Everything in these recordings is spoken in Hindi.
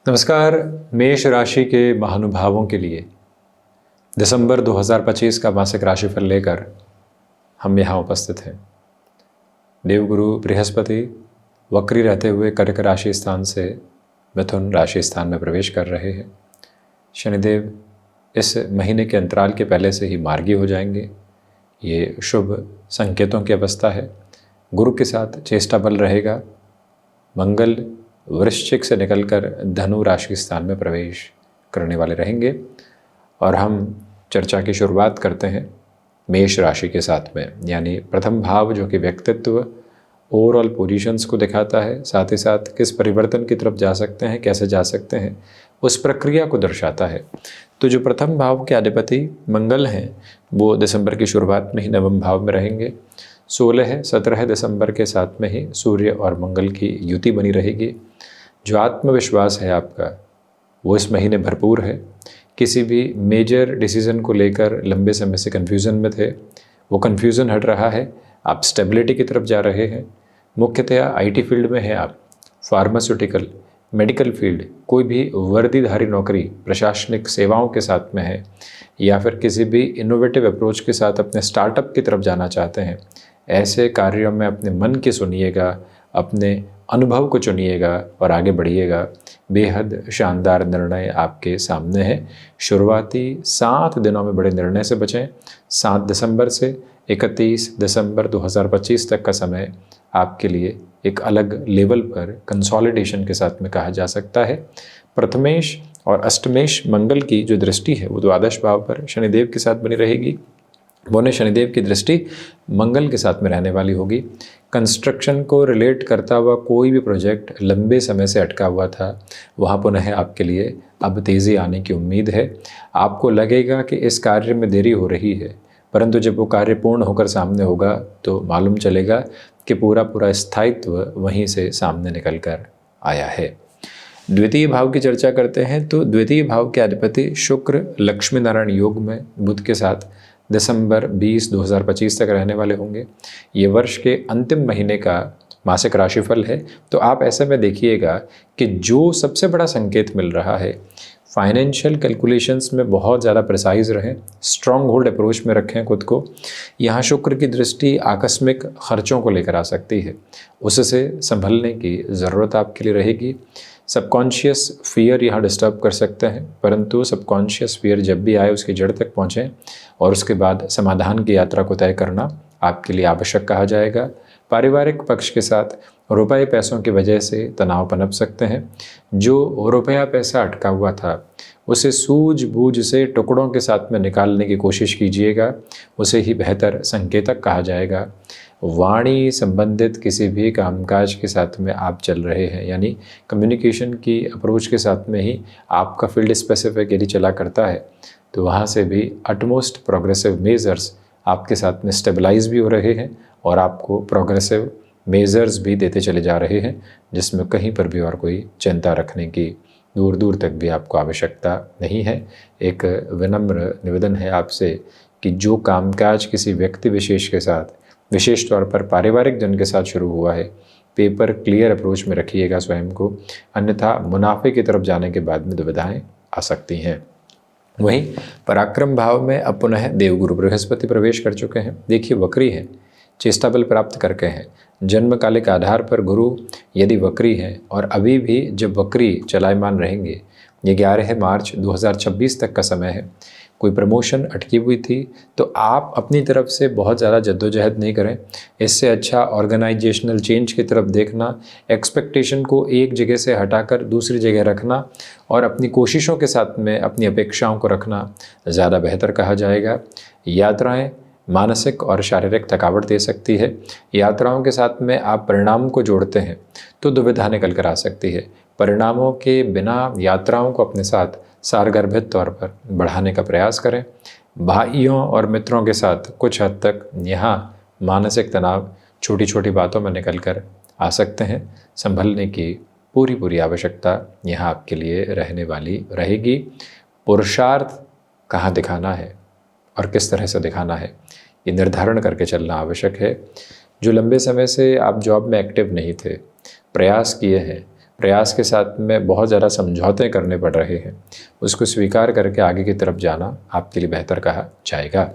नमस्कार। मेष राशि के महानुभावों के लिए दिसंबर 2025 का मासिक राशिफल लेकर हम यहाँ उपस्थित हैं। देवगुरु बृहस्पति वक्री रहते हुए कर्क राशि स्थान से मिथुन राशि स्थान में प्रवेश कर रहे हैं। शनिदेव इस महीने के अंतराल के पहले से ही मार्गी हो जाएंगे। ये शुभ संकेतों की अवस्था है। गुरु के साथ चेष्टा बल रहेगा। मंगल वृश्चिक से निकलकर धनु राशि स्थान में प्रवेश करने वाले रहेंगे और हम चर्चा की शुरुआत करते हैं मेष राशि के साथ में, यानी प्रथम भाव जो कि व्यक्तित्व ओवरऑल पोजीशंस को दिखाता है, साथ ही साथ किस परिवर्तन की तरफ जा सकते हैं, कैसे जा सकते हैं, उस प्रक्रिया को दर्शाता है। तो जो प्रथम भाव के अधिपति मंगल हैं वो दिसंबर की शुरुआत में ही नवम भाव में रहेंगे। 16-17 दिसंबर के साथ में ही सूर्य और मंगल की युति बनी रहेगी। जो आत्मविश्वास है आपका वो इस महीने भरपूर है। किसी भी मेजर डिसीजन को लेकर लंबे समय से कन्फ्यूज़न में थे, वो कन्फ्यूज़न हट रहा है। आप स्टेबिलिटी की तरफ जा रहे हैं। मुख्यतया आईटी फील्ड में हैं आप, फार्मास्यूटिकल, मेडिकल फील्ड, कोई भी वर्दीधारी नौकरी, प्रशासनिक सेवाओं के साथ में है, या फिर किसी भी इनोवेटिव अप्रोच के साथ अपने स्टार्टअप की तरफ जाना चाहते हैं। ऐसे कार्यों में अपने मन की सुनिएगा, अपने अनुभव को चुनिएगा और आगे बढ़िएगा। बेहद शानदार निर्णय आपके सामने है। शुरुआती 7 दिनों में बड़े निर्णय से बचें। 7 दिसंबर से 31 दिसंबर 2025 तक का समय आपके लिए एक अलग लेवल पर कंसोलिडेशन के साथ में कहा जा सकता है। प्रथमेश और अष्टमेश मंगल की जो दृष्टि है वो द्वादश भाव पर शनिदेव के साथ बनी रहेगी। वो शनिदेव की दृष्टि मंगल के साथ में रहने वाली होगी। कंस्ट्रक्शन को रिलेट करता हुआ कोई भी प्रोजेक्ट लंबे समय से अटका हुआ था, वहाँ पुनः आपके लिए अब तेज़ी आने की उम्मीद है। आपको लगेगा कि इस कार्य में देरी हो रही है, परंतु जब वो कार्य पूर्ण होकर सामने होगा तो मालूम चलेगा कि पूरा स्थायित्व वहीं से सामने निकल कर आया है। द्वितीय भाव की चर्चा करते हैं तो द्वितीय भाव के अधिपति शुक्र लक्ष्मी नारायण योग में बुध के साथ दिसंबर 20, 2025 तक रहने वाले होंगे। ये वर्ष के अंतिम महीने का मासिक राशिफल है। तो आप ऐसे में देखिएगा कि जो सबसे बड़ा संकेत मिल रहा है, फाइनेंशियल कैलकुलेशंस में बहुत ज़्यादा प्रिसाइज रहें, स्ट्रॉन्ग होल्ड अप्रोच में रखें खुद को। यहाँ शुक्र की दृष्टि आकस्मिक खर्चों को लेकर आ सकती है, उससे संभलने की ज़रूरत आपके लिए रहेगी। सबकॉन्शियस फियर यहाँ डिस्टर्ब कर सकते हैं, परंतु सबकॉन्शियस फियर जब भी आए उसकी जड़ तक पहुँचें और उसके बाद समाधान की यात्रा को तय करना आपके लिए आवश्यक कहा जाएगा। पारिवारिक पक्ष के साथ रुपए पैसों की वजह से तनाव पनप सकते हैं। जो रुपया पैसा अटका हुआ था उसे सूझबूझ से टुकड़ों के साथ में निकालने की कोशिश कीजिएगा, उसे ही बेहतर संकेतक कहा जाएगा। वाणी संबंधित किसी भी कामकाज के साथ में आप चल रहे हैं, यानी कम्युनिकेशन की अप्रोच के साथ में ही आपका फील्ड स्पेसिफिक यदि चला करता है तो वहाँ से भी अटमोस्ट प्रोग्रेसिव मेजर्स आपके साथ में स्टेबलाइज भी हो रहे हैं और आपको प्रोग्रेसिव मेजर्स भी देते चले जा रहे हैं, जिसमें कहीं पर भी और कोई चिंता रखने की दूर दूर तक भी आपको आवश्यकता नहीं है। एक विनम्र निवेदन है आपसे कि जो कामकाज किसी व्यक्ति विशेष के साथ, विशेष तौर पर पारिवारिक जन के साथ शुरू हुआ है, पेपर क्लियर अप्रोच में रखिएगा स्वयं को, अन्यथा मुनाफे की तरफ जाने के बाद में दुविधाएं आ सकती हैं। वहीं पराक्रम भाव में अब पुनः देवगुरु बृहस्पति प्रवेश कर चुके हैं। देखिए वक्री है, चेष्टा बल प्राप्त करके हैं। जन्मकालिक आधार पर गुरु यदि वक्री हैं और अभी भी जब वक्री चलायमान रहेंगे, ये 11 मार्च 2026 तक का समय है। कोई प्रमोशन अटकी हुई थी तो आप अपनी तरफ से बहुत ज़्यादा जद्दोजहद नहीं करें। इससे अच्छा ऑर्गेनाइजेशनल चेंज की तरफ देखना, एक्सपेक्टेशन को एक जगह से हटाकर दूसरी जगह रखना और अपनी कोशिशों के साथ में अपनी अपेक्षाओं को रखना ज़्यादा बेहतर कहा जाएगा। यात्राएं मानसिक और शारीरिक थकावट दे सकती है। यात्राओं के साथ में आप परिणाम को जोड़ते हैं तो दुविधा निकल कर आ सकती है। परिणामों के बिना यात्राओं को अपने साथ सारगर्भित तौर पर बढ़ाने का प्रयास करें। भाइयों और मित्रों के साथ कुछ हद तक यहाँ मानसिक तनाव छोटी छोटी बातों में निकल कर आ सकते हैं। संभलने की पूरी आवश्यकता यहाँ आपके लिए रहने वाली रहेगी। पुरुषार्थ कहाँ दिखाना है और किस तरह से दिखाना है, ये निर्धारण करके चलना आवश्यक है। जो लंबे समय से आप जॉब में एक्टिव नहीं थे, प्रयास किए हैं, प्रयास के साथ में बहुत ज़्यादा समझौते करने पड़ रहे हैं, उसको स्वीकार करके आगे की तरफ जाना आपके लिए बेहतर कहा जाएगा।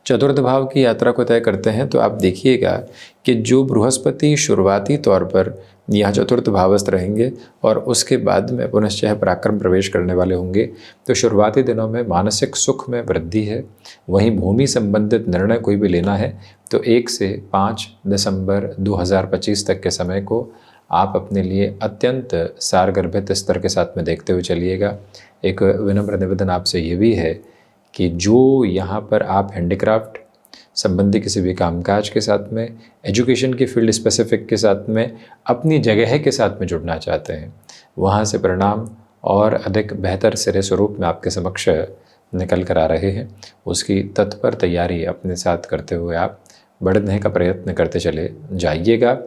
चतुर्थ भाव की यात्रा को तय करते हैं तो आप देखिएगा कि जो बृहस्पति शुरुआती तौर पर यहाँ चतुर्थ भावस्थ रहेंगे और उसके बाद में पुनश्चः पराक्रम प्रवेश करने वाले होंगे, तो शुरुआती दिनों में मानसिक सुख में वृद्धि है। वहीं भूमि संबंधित निर्णय कोई भी लेना है तो 1 से 5 दिसंबर 2025 तक के समय को आप अपने लिए अत्यंत सारगर्भित स्तर के साथ में देखते हुए चलिएगा। एक विनम्र निवेदन आपसे ये भी है कि जो यहाँ पर आप हैंडीक्राफ्ट संबंधी किसी भी कामकाज के साथ में, एजुकेशन की फील्ड स्पेसिफिक के साथ में, अपनी जगह के साथ में जुड़ना चाहते हैं, वहाँ से परिणाम और अधिक बेहतर सिरे स्वरूप में आपके समक्ष निकल कर आ रहे हैं। उसकी तत्पर तैयारी अपने साथ करते हुए आप बढ़ने का प्रयत्न करते चले जाइएगा।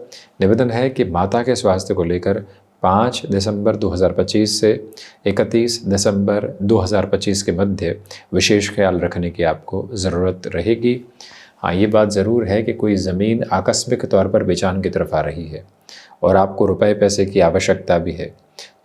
निवेदन है कि माता के स्वास्थ्य को लेकर 5 दिसंबर 2025 से 31 दिसंबर 2025 के मध्य विशेष ख्याल रखने की आपको ज़रूरत रहेगी। हाँ, ये बात ज़रूर है कि कोई ज़मीन आकस्मिक तौर पर बेचान की तरफ आ रही है और आपको रुपए पैसे की आवश्यकता भी है,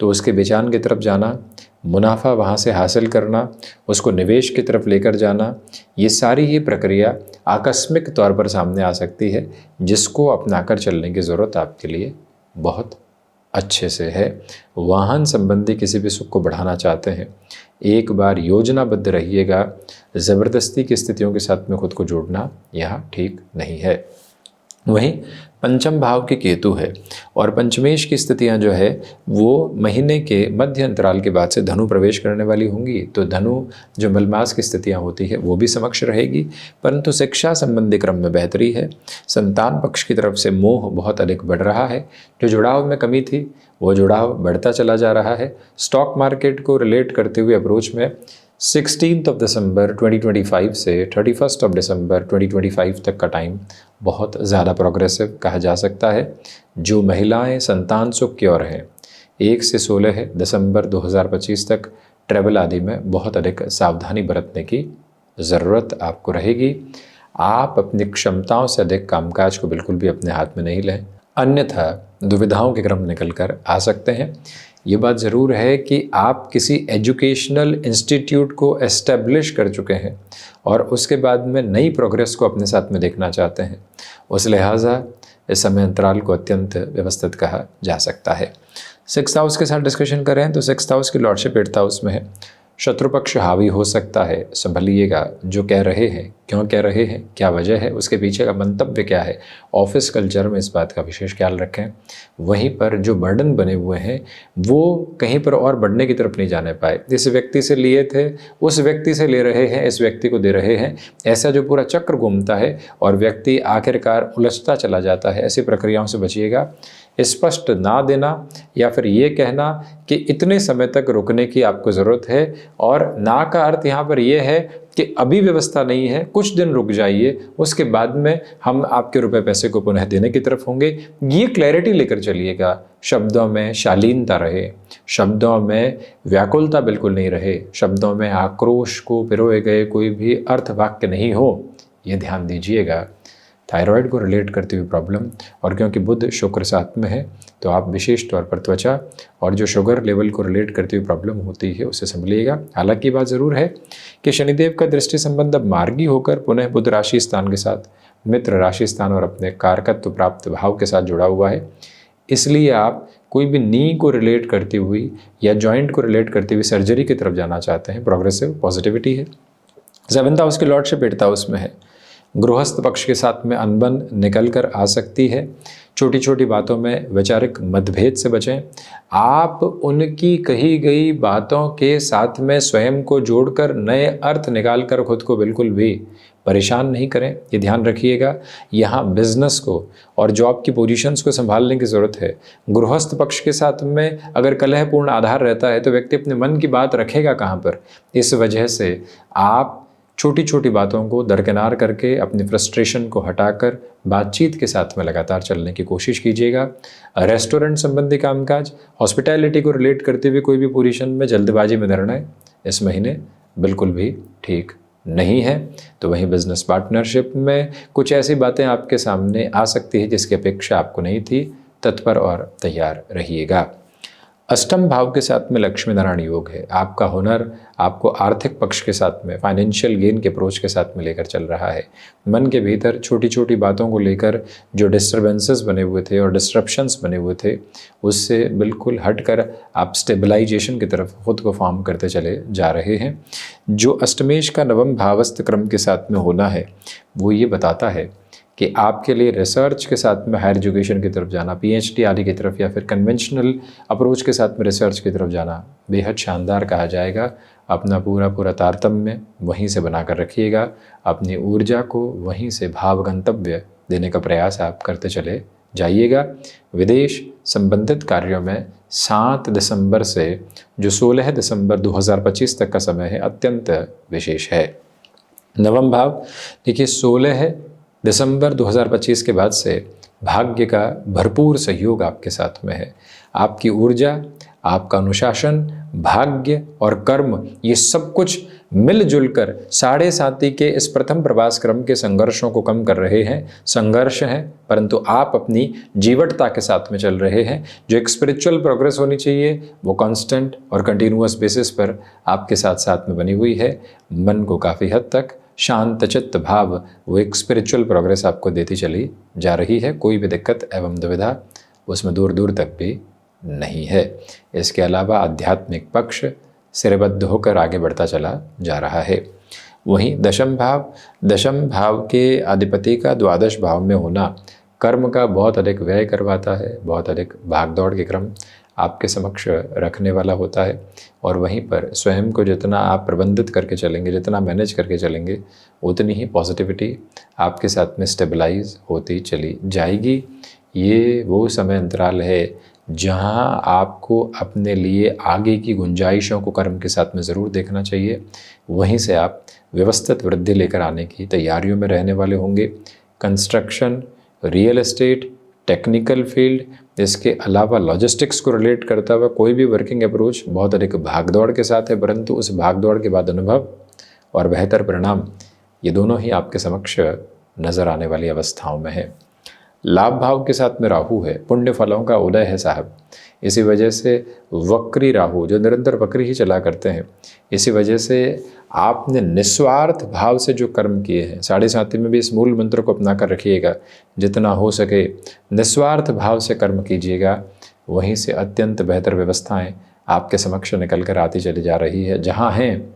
तो उसके बेचान की तरफ जाना, मुनाफा वहाँ से हासिल करना, उसको निवेश की तरफ लेकर जाना, ये सारी ही प्रक्रिया आकस्मिक तौर पर सामने आ सकती है, जिसको अपनाकर चलने की ज़रूरत आपके लिए बहुत अच्छे से है। वाहन संबंधी किसी भी सुख को बढ़ाना चाहते हैं, एक बार योजनाबद्ध रहिएगा। ज़बरदस्ती की स्थितियों के साथ में खुद को जोड़ना यहाँ ठीक नहीं है। वहीं पंचम भाव के केतु है और पंचमेश की स्थितियां जो है वो महीने के मध्य अंतराल के बाद से धनु प्रवेश करने वाली होंगी। तो धनु जो मलमास की स्थितियां होती है वो भी समक्ष रहेगी, परंतु शिक्षा संबंधी क्रम में बेहतरी है। संतान पक्ष की तरफ से मोह बहुत अधिक बढ़ रहा है, जो जुड़ाव में कमी थी वो जुड़ाव बढ़ता चला जा रहा है। स्टॉक मार्केट को रिलेट करते हुए अप्रोच में 16 दिसंबर 2025 से 31 दिसंबर 2025 तक का टाइम बहुत ज़्यादा प्रोग्रेसिव कहा जा सकता है। जो महिलाएं संतान सुख की ओर हैं, 1 से 16 दिसंबर 2025 तक ट्रैवल आदि में बहुत अधिक सावधानी बरतने की ज़रूरत आपको रहेगी। आप अपनी क्षमताओं से अधिक कामकाज को बिल्कुल भी अपने हाथ में नहीं लें, अन्यथा दुविधाओं के क्रम निकल कर आ सकते हैं। ये बात ज़रूर है कि आप किसी एजुकेशनल इंस्टीट्यूट को एस्टेब्लिश कर चुके हैं और उसके बाद में नई प्रोग्रेस को अपने साथ में देखना चाहते हैं। उस लिहाजा इस समय अंतराल को अत्यंत व्यवस्थित कहा जा सकता है। 6th हाउस के साथ डिस्कशन करें तो 6th हाउस की लॉर्डशिप 8th हाउस में है। शत्रु पक्ष हावी हो सकता है, संभलिएगा। जो कह रहे हैं, क्यों कह रहे हैं, क्या वजह है, उसके पीछे का मंतव्य क्या है, ऑफिस कल्चर में इस बात का विशेष ख्याल रखें। वहीं पर जो बर्डन बने हुए हैं वो कहीं पर और बढ़ने की तरफ नहीं जाने पाए। जिस व्यक्ति से लिए थे उस व्यक्ति से ले रहे हैं, इस व्यक्ति को दे रहे हैं, ऐसा जो पूरा चक्र घूमता है और व्यक्ति आखिरकार उलझता चला जाता है, ऐसी प्रक्रियाओं से बचिएगा। स्पष्ट ना देना या फिर ये कहना कि इतने समय तक रुकने की आपको ज़रूरत है, और ना का अर्थ यहाँ पर यह है कि अभी व्यवस्था नहीं है, कुछ दिन रुक जाइए, उसके बाद में हम आपके रुपए पैसे को पुनः देने की तरफ होंगे। ये क्लैरिटी लेकर चलिएगा। शब्दों में शालीनता रहे, शब्दों में व्याकुलता बिल्कुल नहीं रहे, शब्दों में आक्रोश को पिरोए गए कोई भी अर्थ वाक्य नहीं हो, ये ध्यान दीजिएगा। थायराइड को रिलेट करती हुई प्रॉब्लम, और क्योंकि बुध शुक्र साथ में है तो आप विशेष तौर पर त्वचा और जो शुगर लेवल को रिलेट करती हुई प्रॉब्लम होती है उससे संभलिएगा। हालांकि बात ज़रूर है कि शनिदेव का दृष्टि संबंध अब मार्गी होकर पुनः बुध राशि स्थान के साथ मित्र राशि स्थान और अपने कारकत्व प्राप्त भाव के साथ जुड़ा हुआ है। इसलिए आप कोई भी नी को रिलेट करती हुई या जॉइंट को रिलेट करती हुई सर्जरी की तरफ जाना चाहते हैं, प्रोग्रेसिव पॉजिटिविटी है। 7th हाउस की लॉर्डशिप 8th हाउस में है। गृहस्थ पक्ष के साथ में अनबन निकल कर आ सकती है। छोटी छोटी बातों में वैचारिक मतभेद से बचें। आप उनकी कही गई बातों के साथ में स्वयं को जोड़कर नए अर्थ निकालकर खुद को बिल्कुल भी परेशान नहीं करें, ये ध्यान रखिएगा। यहाँ बिजनेस को और जॉब की पोजीशंस को संभालने की ज़रूरत है। गृहस्थ पक्ष के साथ में अगर कलहपूर्ण आधार रहता है तो व्यक्ति अपने मन की बात रखेगा कहाँ पर। इस वजह से आप छोटी छोटी बातों को दरकिनार करके अपनी फ्रस्ट्रेशन को हटाकर बातचीत के साथ में लगातार चलने की कोशिश कीजिएगा। रेस्टोरेंट संबंधी कामकाज, हॉस्पिटैलिटी को रिलेट करते हुए कोई भी पोजीशन में जल्दबाजी में निर्णय इस महीने बिल्कुल भी ठीक नहीं है। तो वहीं बिजनेस पार्टनरशिप में कुछ ऐसी बातें आपके सामने आ सकती है जिसकी अपेक्षा आपको नहीं थी। तत्पर और तैयार रहिएगा। अष्टम भाव के साथ में लक्ष्मी नारायण योग है। आपका हुनर आपको आर्थिक पक्ष के साथ में फाइनेंशियल गेन के अप्रोच के साथ में लेकर चल रहा है। मन के भीतर छोटी छोटी बातों को लेकर जो डिस्टर्बेंसेस बने हुए थे और डिस्ट्रप्शंस बने हुए थे, उससे बिल्कुल हटकर आप स्टेबलाइजेशन की तरफ खुद को फॉर्म करते चले जा रहे हैं। जो अष्टमेश का नवम भावस्थ क्रम के साथ में होना है वो ये बताता है कि आपके लिए रिसर्च के साथ में हायर एजुकेशन की तरफ जाना, पीएचडी आदि की तरफ या फिर कन्वेंशनल अप्रोच के साथ में रिसर्च की तरफ जाना बेहद शानदार कहा जाएगा। अपना पूरा तारतम्य वहीं से बनाकर रखिएगा। अपनी ऊर्जा को वहीं से भाव गंतव्य देने का प्रयास आप करते चले जाइएगा। विदेश संबंधित कार्यों में 7 दिसंबर से जो 16 दिसंबर 2025 तक का समय है अत्यंत विशेष है। नवम भाव देखिए 16 दिसंबर 2025 के बाद से भाग्य का भरपूर सहयोग आपके साथ में है। आपकी ऊर्जा, आपका अनुशासन, भाग्य और कर्म ये सब कुछ मिलजुल कर साढ़े साथी के इस प्रथम प्रवास क्रम के संघर्षों को कम कर रहे हैं। संघर्ष हैं परंतु आप अपनी जीवटता के साथ में चल रहे हैं। जो एक स्पिरिचुअल प्रोग्रेस होनी चाहिए वो कांस्टेंट और कंटिन्यूअस बेसिस पर आपके साथ साथ में बनी हुई है। मन को काफ़ी हद तक शांत चित्त भाव वो एक स्पिरिचुअल प्रोग्रेस आपको देती चली जा रही है। कोई भी दिक्कत एवं दुविधा उसमें दूर दूर तक भी नहीं है। इसके अलावा आध्यात्मिक पक्ष सिरबद्ध होकर आगे बढ़ता चला जा रहा है। वहीं दशम भाव के अधिपति का द्वादश भाव में होना कर्म का बहुत अधिक व्यय करवाता है। बहुत अधिक भागदौड़ के क्रम आपके समक्ष रखने वाला होता है और वहीं पर स्वयं को जितना आप प्रबंधित करके चलेंगे, जितना मैनेज करके चलेंगे, उतनी ही पॉजिटिविटी आपके साथ में स्टेबलाइज होती चली जाएगी। ये वो समय अंतराल है जहां आपको अपने लिए आगे की गुंजाइशों को कर्म के साथ में ज़रूर देखना चाहिए। वहीं से आप व्यवस्थित वृद्धि लेकर आने की तैयारियों में रहने वाले होंगे। Construction, real estate, technical field, इसके अलावा लॉजिस्टिक्स को रिलेट करता हुआ कोई भी वर्किंग अप्रोच बहुत अधिक भागदौड़ के साथ है, परंतु उस भागदौड़ के बाद अनुभव और बेहतर परिणाम ये दोनों ही आपके समक्ष नज़र आने वाली अवस्थाओं में है। लाभ भाव के साथ में राहु है, पुण्य फलों का उदय है साहब। इसी वजह से वक्री राहु जो निरंतर वक्री ही चला करते हैं, इसी वजह से आपने निस्वार्थ भाव से जो कर्म किए हैं, साढ़े साथी में भी इस मूल मंत्र को अपना कर रखिएगा। जितना हो सके निस्वार्थ भाव से कर्म कीजिएगा, वहीं से अत्यंत बेहतर व्यवस्थाएं आपके समक्ष निकल कर आती चली जा रही है। जहाँ हैं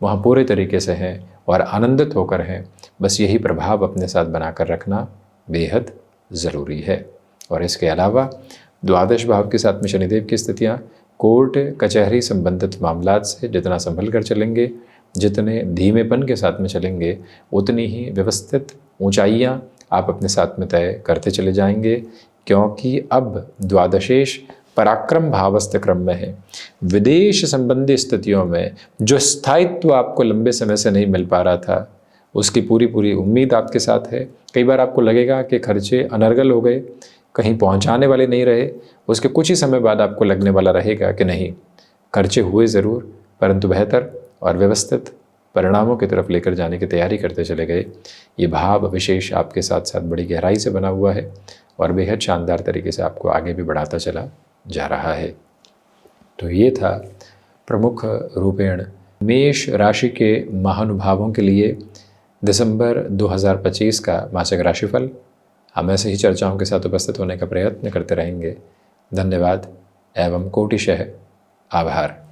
वहाँ पूरे तरीके से हैं और आनंदित होकर हैं। बस यही प्रभाव अपने साथ बनाकर रखना बेहद ज़रूरी है। और इसके अलावा द्वादश भाव के साथ में शनिदेव की स्थितियाँ कोर्ट कचहरी संबंधित मामलात से जितना संभल कर चलेंगे, जितने धीमेपन के साथ में चलेंगे, उतनी ही व्यवस्थित ऊंचाइयाँ आप अपने साथ में तय करते चले जाएंगे। क्योंकि अब द्वादशेश पराक्रम भावस्थ क्रम में है। विदेश संबंधी स्थितियों में जो स्थायित्व आपको लंबे समय से नहीं मिल पा रहा था, उसकी पूरी उम्मीद आपके साथ है। कई बार आपको लगेगा कि खर्चे अनर्गल हो गए, कहीं पहुंचाने वाले नहीं रहे। उसके कुछ ही समय बाद आपको लगने वाला रहेगा कि नहीं, खर्चे हुए ज़रूर, परंतु बेहतर और व्यवस्थित परिणामों की तरफ लेकर जाने की तैयारी करते चले गए। ये भाव विशेष आपके साथ साथ बड़ी गहराई से बना हुआ है और बेहद शानदार तरीके से आपको आगे भी बढ़ाता चला जा रहा है। तो ये था प्रमुख रूपेण मेष राशि के महानुभावों के लिए दिसंबर 2025 का मासिक राशिफल। हम ऐसे ही चर्चाओं के साथ उपस्थित होने का प्रयत्न करते रहेंगे। धन्यवाद एवं कोटिशः आभार।